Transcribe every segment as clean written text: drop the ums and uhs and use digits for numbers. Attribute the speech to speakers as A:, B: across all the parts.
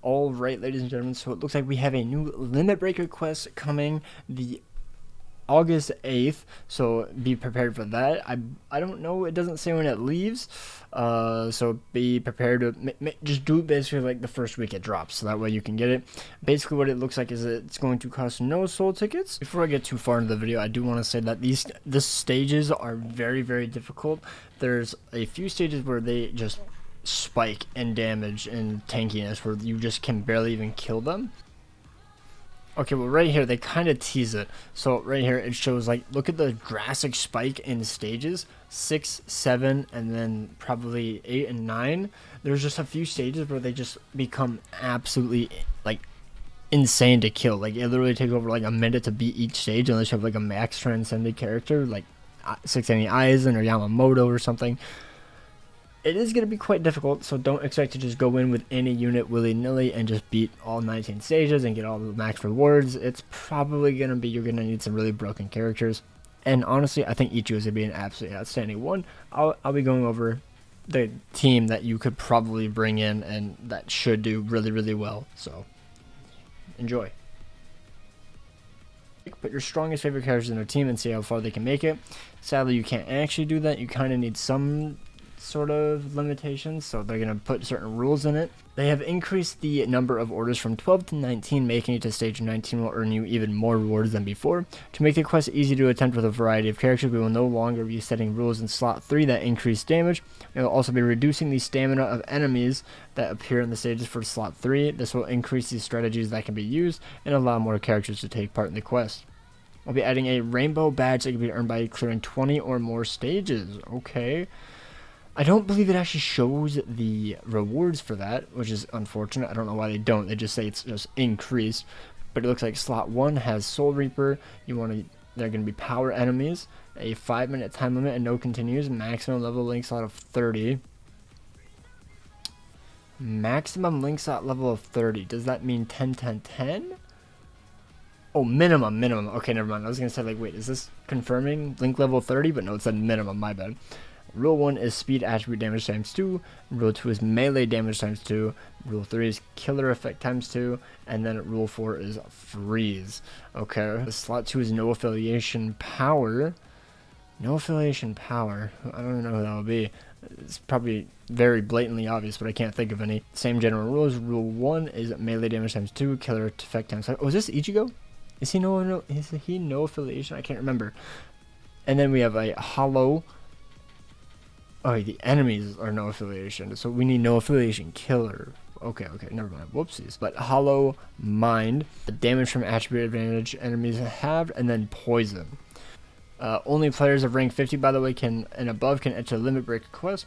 A: Alright, ladies and gentlemen, so it looks like we have a new limit breaker quest coming the August 8th, so be prepared for that. I don't know, it doesn't say when it leaves, so be prepared to just do it basically like the first week it drops, so that way you can get it. Basically what it looks like is it's going to cost no soul tickets. Before I get too far into the video, I do want to say that these stages are very difficult. There's a few stages where they just spike in damage and tankiness where you just can barely even kill them. Okay, well right here they kind of tease it. So right here it shows, like, look at the drastic spike in stages 6, 7, and then probably 8 and 9. There's just a few stages where they just become absolutely like insane to kill. Like it literally takes over like a minute to beat each stage unless you have like a max transcended character like 680 Aizen or Yamamoto or something. It is going to be quite difficult, so don't expect to just go in with any unit willy-nilly and just beat all 19 stages and get all the max rewards. It's probably going to be, you're going to need some really broken characters. And honestly, I think Ichigo is going to be an absolutely outstanding one. I'll be going over the team that you could probably bring in and that should do really well. So, enjoy. Put your strongest favorite characters in their team and see how far they can make it. Sadly, you can't actually do that. You kind of need some sort of limitations, so they're going to put certain rules in it. They have increased the number of orders from 12 to 19, making it to stage 19 will earn you even more rewards than before. To make the quest easy to attempt with a variety of characters, we will no longer be setting rules in slot 3 that increase damage. We will also be reducing the stamina of enemies that appear in the stages for slot 3. This will increase the strategies that can be used and allow more characters to take part in the quest. We'll be adding a rainbow badge that can be earned by clearing 20 or more stages. Okay. I don't believe it actually shows the rewards for that, which is unfortunate. I don't know why they don't. They just say it's just increased. But it looks like slot 1 has Soul Reaper. They're going to be power enemies, a 5-minute time limit and no continues, maximum level link slot of 30. Maximum link slot level of 30. Does that mean 10? Oh, minimum. Okay, never mind. I was going to say, like, wait, is this confirming link level 30? But no, it said minimum, my bad. Rule 1 is speed attribute damage times 2. Rule 2 is melee damage times 2. Rule 3 is killer effect times 2. And then Rule 4 is freeze. Okay. The slot 2 is no affiliation power. No affiliation power. I don't even know who that would be. It's probably very blatantly obvious, but I can't think of any. Same general rules. Rule 1 is melee damage times 2. Killer effect times 5. Oh, is this Ichigo? Is he no affiliation? I can't remember. And then we have a hollow. Oh, the enemies are no affiliation, so we need no affiliation killer. Okay, never mind. Whoopsies. But hollow mind, the damage from attribute advantage enemies have, and then poison. Only players of rank 50, by the way, and above can enter limit breaker quest.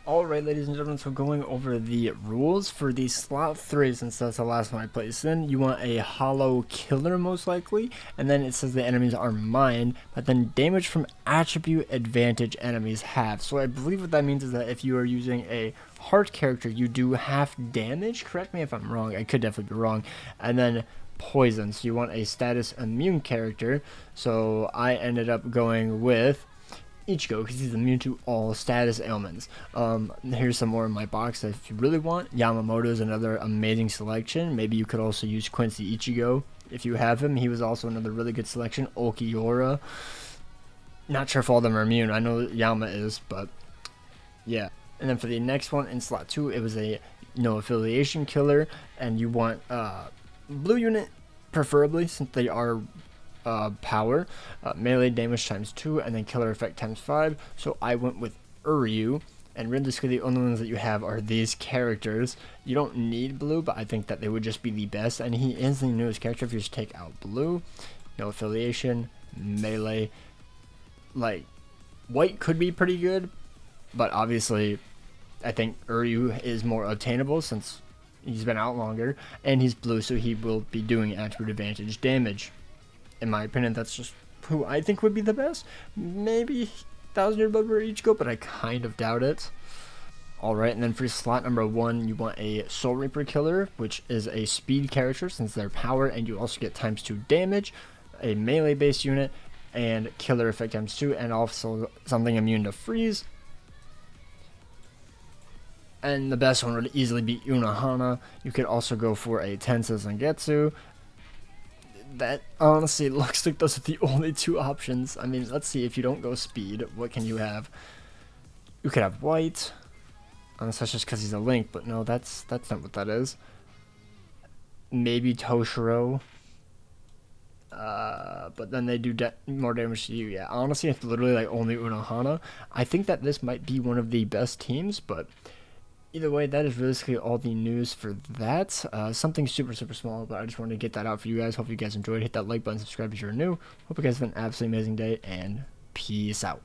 A: Alright, ladies and gentlemen, so going over the rules for the slot 3, since that's the last one I placed in, you want a hollow killer most likely, and then it says the enemies are mind, but then damage from attribute advantage enemies have. So I believe what that means is that if you are using a heart character, you do half damage. Correct me if I'm wrong, I could definitely be wrong. And then poison, so you want a status immune character, so I ended up going with Ichigo because he's immune to all status ailments. Here's some more in my box if you really want. Yamamoto is another amazing selection. Maybe you could also use Quincy Ichigo if you have him. He was also another really good selection. Ulquiorra. Not sure if all of them are immune. I know Yama is, but yeah. And then for the next one in slot 2, it was a no affiliation killer, and you want blue unit preferably since they are power, melee damage times 2, and then killer effect times 5. So I went with Uryu, and realistically the only ones that you have are these characters. You don't need blue, but I think that they would just be the best, and he is the newest character if you just take out blue. No affiliation, melee. Like, white could be pretty good, but obviously I think Uryu is more attainable since he's been out longer, and he's blue, so he will be doing attribute advantage damage. In my opinion, that's just who I think would be the best. Maybe 1000-year blood for Ichigo, but I kind of doubt it. Alright, and then for slot number 1, you want a Soul Reaper killer, which is a speed character since they're power, and you also get times 2 damage, a melee based unit, and killer effect times 2, and also something immune to freeze. And the best one would easily be Unohana. You could also go for a Tensa Zangetsu. That honestly looks like those are the only two options. I mean, let's see, if you don't go speed, what can you have? You could have white. Unless that's just because he's a Link, but no, that's not what that is. Maybe Toshiro. But then they do more damage to you. Yeah, honestly, it's literally like only Unohana. I think that this might be one of the best teams, but either way, that is realistically all the news for that. Something super small, but I just wanted to get that out for you guys. Hope you guys enjoyed. Hit that like button, subscribe if you're new. Hope you guys have an absolutely amazing day, and peace out.